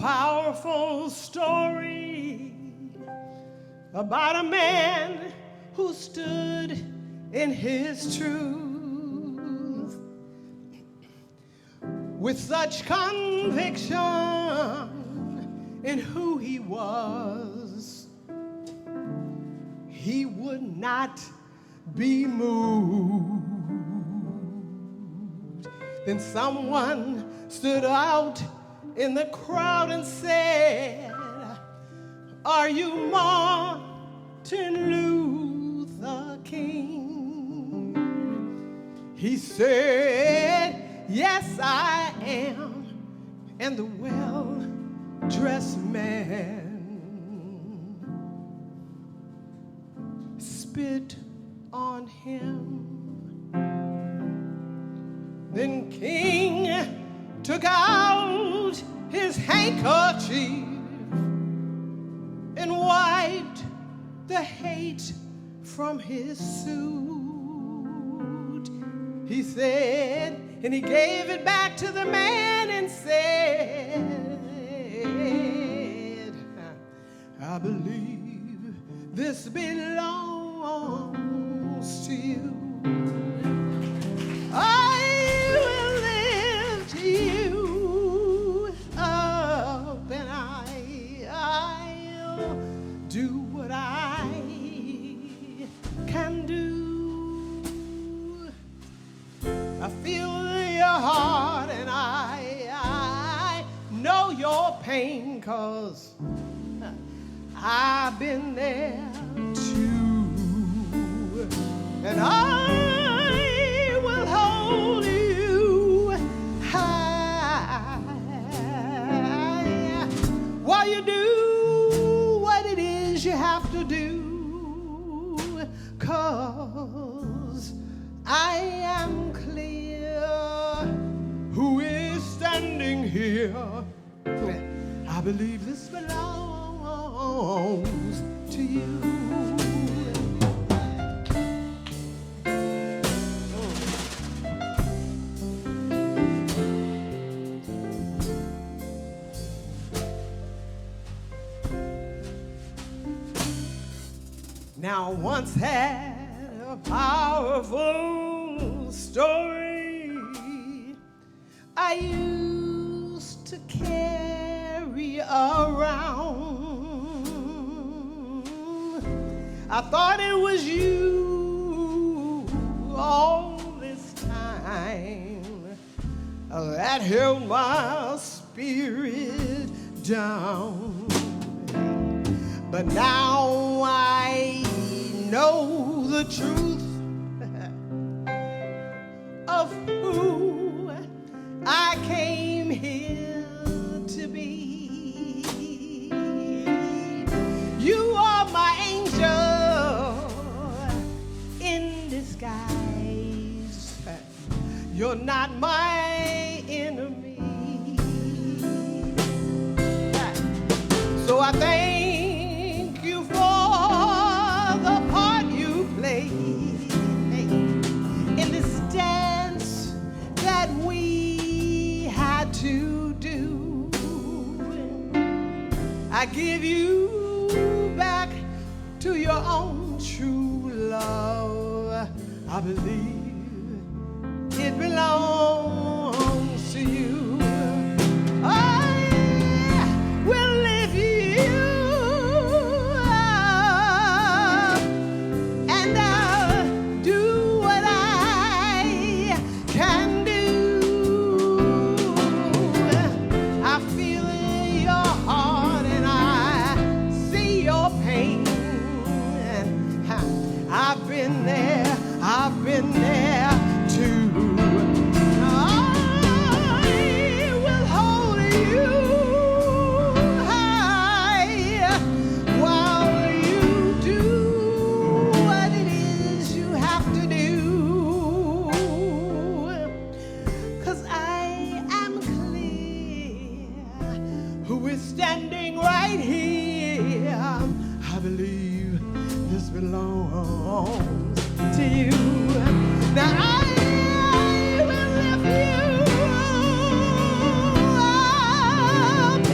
powerful story about a man who stood in his truth with such conviction in who he was. He would not be moved. Then someone stood out in the crowd and said, "Are you Martin Luther King?" He said, "Yes, I am." And the well-dressed man spit on him. Then King took out his handkerchief and wiped the hate from his suit. He said, and he gave it back to the man and said, "I believe this belongs to you. I will lift you up, and I'll do what I can do. I feel your heart, and I know your pain, 'cause I've been there too. And I will hold you high while you do what it is you have to do, 'cause I am clear who is standing here. I believe this belongs to you." Now once had a powerful story I used to carry around. I thought it was you all this time that held my spirit down. But now I know the truth of who I came here to be. You are my angel in disguise. You're not my enemy. So I thank you for the part you played in this dance that we had to do. I give you back to your own true love. I believe it belongs to you. I've been there too. I will hold you high while you do what it is you have to do. 'Cause I am clear who is standing right here. I believe this belongs to you. Now I will lift you up,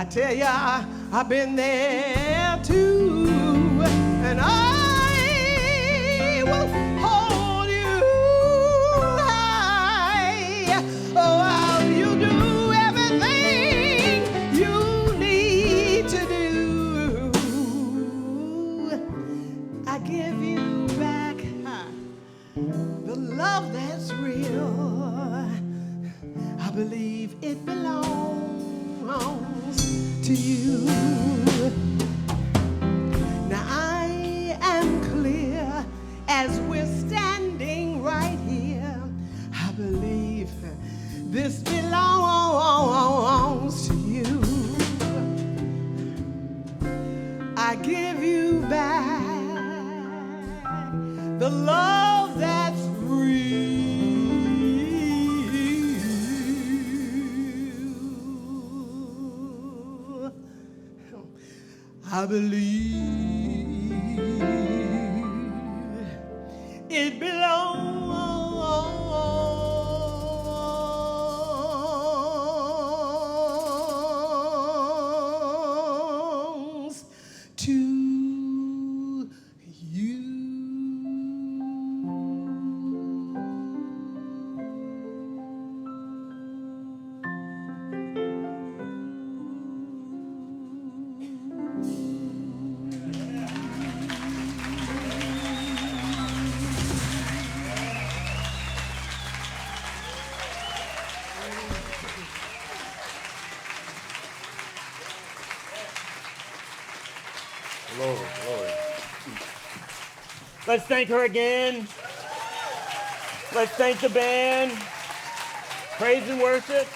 I tell ya, I've been there too, and I will hold you high. Oh, while you do everything you need to do, I give you back the love that's real. I believe it belongs to you. Now I am clear as we're standing right here. I believe this belongs to you. I give you back the love that's real. I believe it belongs to you. Glory, glory. Let's thank her again. Let's thank the band. Praise and worship.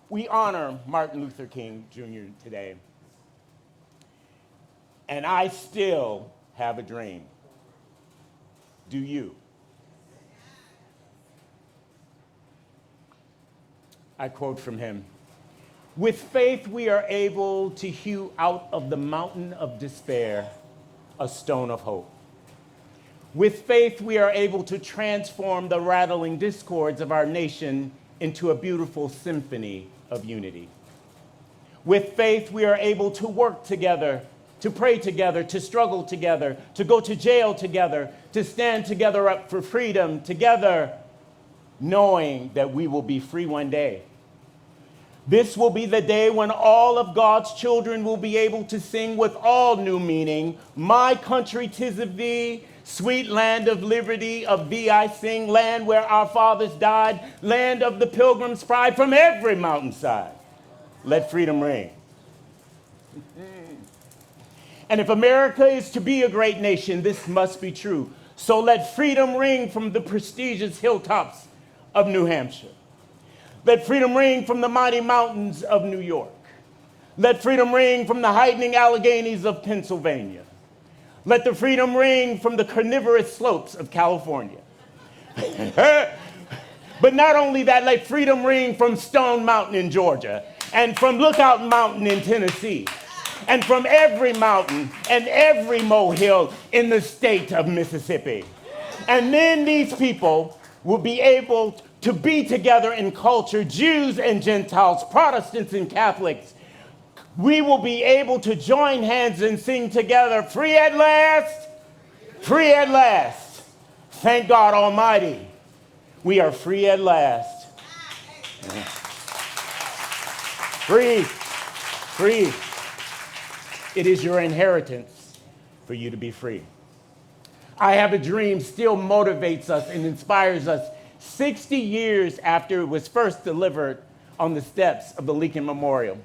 We honor Martin Luther King Jr. today. And I still have a dream. Do you? I quote from him, "With faith we are able to hew out of the mountain of despair a stone of hope. With faith we are able to transform the rattling discords of our nation into a beautiful symphony of unity. With faith we are able to work together, to pray together, to struggle together, to go to jail together, to stand together up for freedom together, knowing that we will be free one day. This will be the day when all of God's children will be able to sing with all new meaning, my country 'tis of thee, sweet land of liberty, of thee I sing, land where our fathers died, land of the pilgrim's pride from every mountainside. Let freedom ring." And if America is to be a great nation, this must be true. So let freedom ring from the prestigious hilltops of New Hampshire. Let freedom ring from the mighty mountains of New York. Let freedom ring from the heightening Alleghenies of Pennsylvania. Let the freedom ring from the carnivorous slopes of California. But not only that, let freedom ring from Stone Mountain in Georgia, and from Lookout Mountain in Tennessee, and from every mountain and every molehill in the state of Mississippi. And then these people will be able to be together in culture, Jews and Gentiles, Protestants and Catholics. We will be able to join hands and sing together, free at last, free at last. Thank God Almighty, we are free at last. Free, free. It is your inheritance for you to be free. I Have a Dream still motivates us and inspires us 60 years after it was first delivered on the steps of the Lincoln Memorial.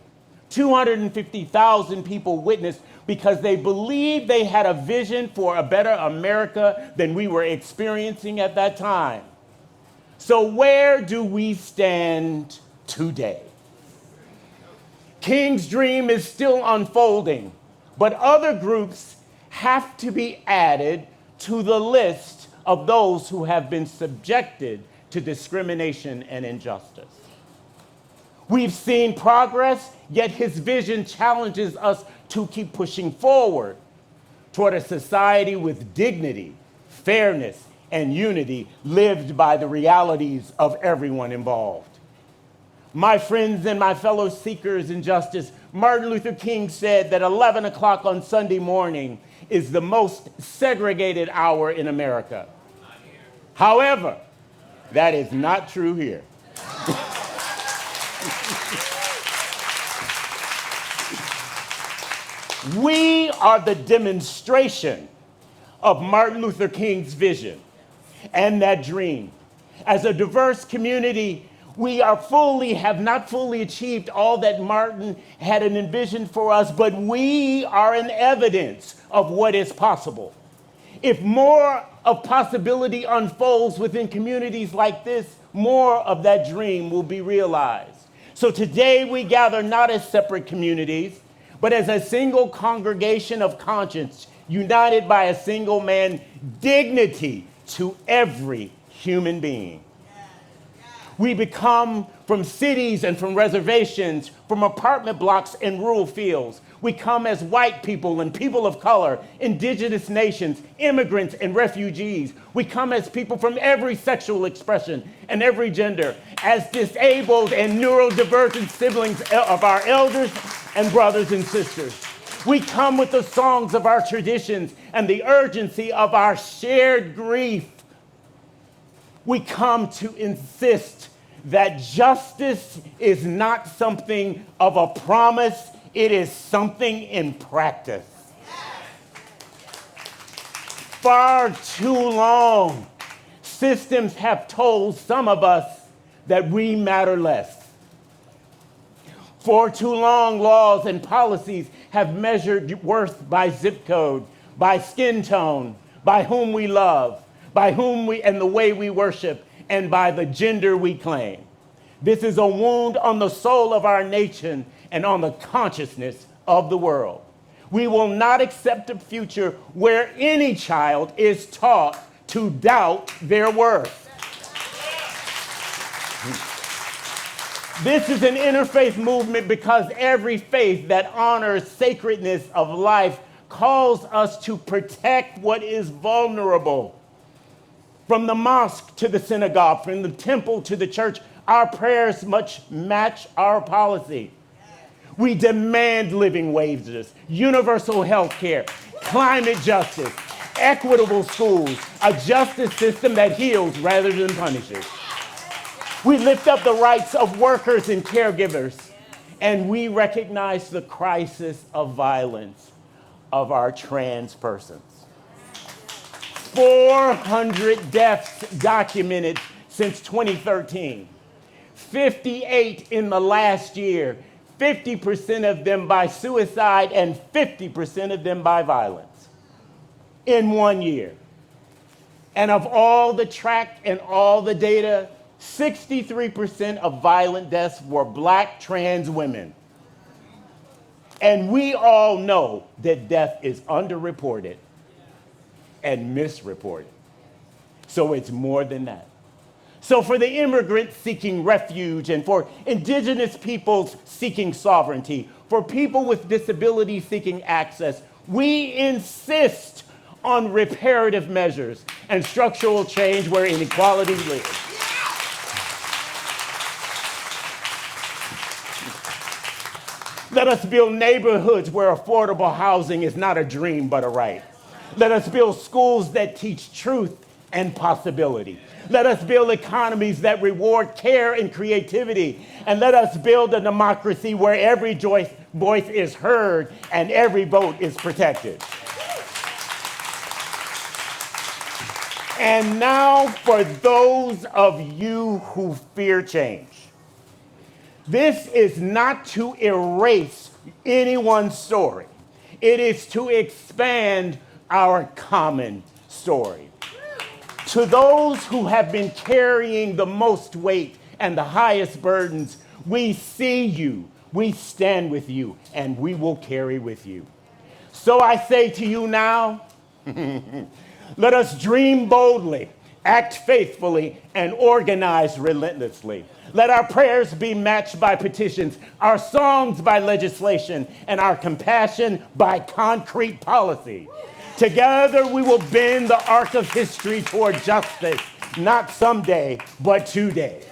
250,000 people witnessed because they believed they had a vision for a better America than we were experiencing at that time. So where do we stand today? King's dream is still unfolding, but other groups have to be added to the list of those who have been subjected to discrimination and injustice. We've seen progress, yet his vision challenges us to keep pushing forward toward a society with dignity, fairness, and unity lived by the realities of everyone involved. My friends and my fellow seekers in justice, Martin Luther King said that 11 o'clock on Sunday morning is the most segregated hour in America. However, that is not true here. We are the demonstration of Martin Luther King's vision and that dream. As a diverse community, we have not fully achieved all that Martin had envisioned for us, but we are an evidence of what is possible. If more of possibility unfolds within communities like this, more of that dream will be realized. So today we gather not as separate communities, but as a single congregation of conscience, united by a single man, dignity to every human being. We become from cities and from reservations, from apartment blocks and rural fields. We come as white people and people of color, indigenous nations, immigrants and refugees. We come as people from every sexual expression and every gender, as disabled and neurodivergent siblings of our elders and brothers and sisters. We come with the songs of our traditions and the urgency of our shared grief. We come to insist that justice is not something of a promise, it is something in practice. Far too long, systems have told some of us that we matter less. For too long, laws and policies have measured worth by zip code, by skin tone, by whom we love, by whom we and the way we worship, and by the gender we claim. This is a wound on the soul of our nation and on the consciousness of the world. We will not accept a future where any child is taught to doubt their worth. This is an interfaith movement because every faith that honors sacredness of life calls us to protect what is vulnerable. From the mosque to the synagogue, from the temple to the church, our prayers must match our policy. We demand living wages, universal health care, climate justice, equitable schools, a justice system that heals rather than punishes. We lift up the rights of workers and caregivers, and we recognize the crisis of violence of our trans persons. 400 deaths documented since 2013, 58 in the last year, 50% of them by suicide and 50% of them by violence in 1 year. And of all the tracked and all the data, 63% of violent deaths were Black trans women. And we all know that death is underreported and misreported. So it's more than that. So for the immigrants seeking refuge and for indigenous peoples seeking sovereignty, for people with disabilities seeking access, we insist on reparative measures and structural change where inequality lives. Let us build neighborhoods where affordable housing is not a dream but a right. Let us build schools that teach truth and possibility. Let us build economies that reward care and creativity. And let us build a democracy where every voice is heard and every vote is protected. And now for those of you who fear change. This is not to erase anyone's story. It is to expand our common story. To those who have been carrying the most weight and the highest burdens, we see you, we stand with you, and we will carry with you. So I say to you now, let us dream boldly, act faithfully, and organize relentlessly. Let our prayers be matched by petitions, our songs by legislation, and our compassion by concrete policy. Together we will bend the arc of history toward justice, not someday, but today.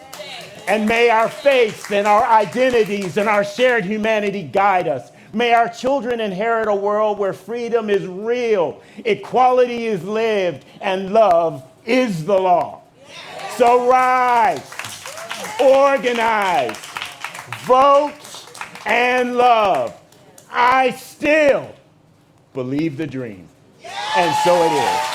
And may our faiths and our identities and our shared humanity guide us. May our children inherit a world where freedom is real, equality is lived, and love is the law. So rise, organize, vote, and love. I still believe the dream. And so it is.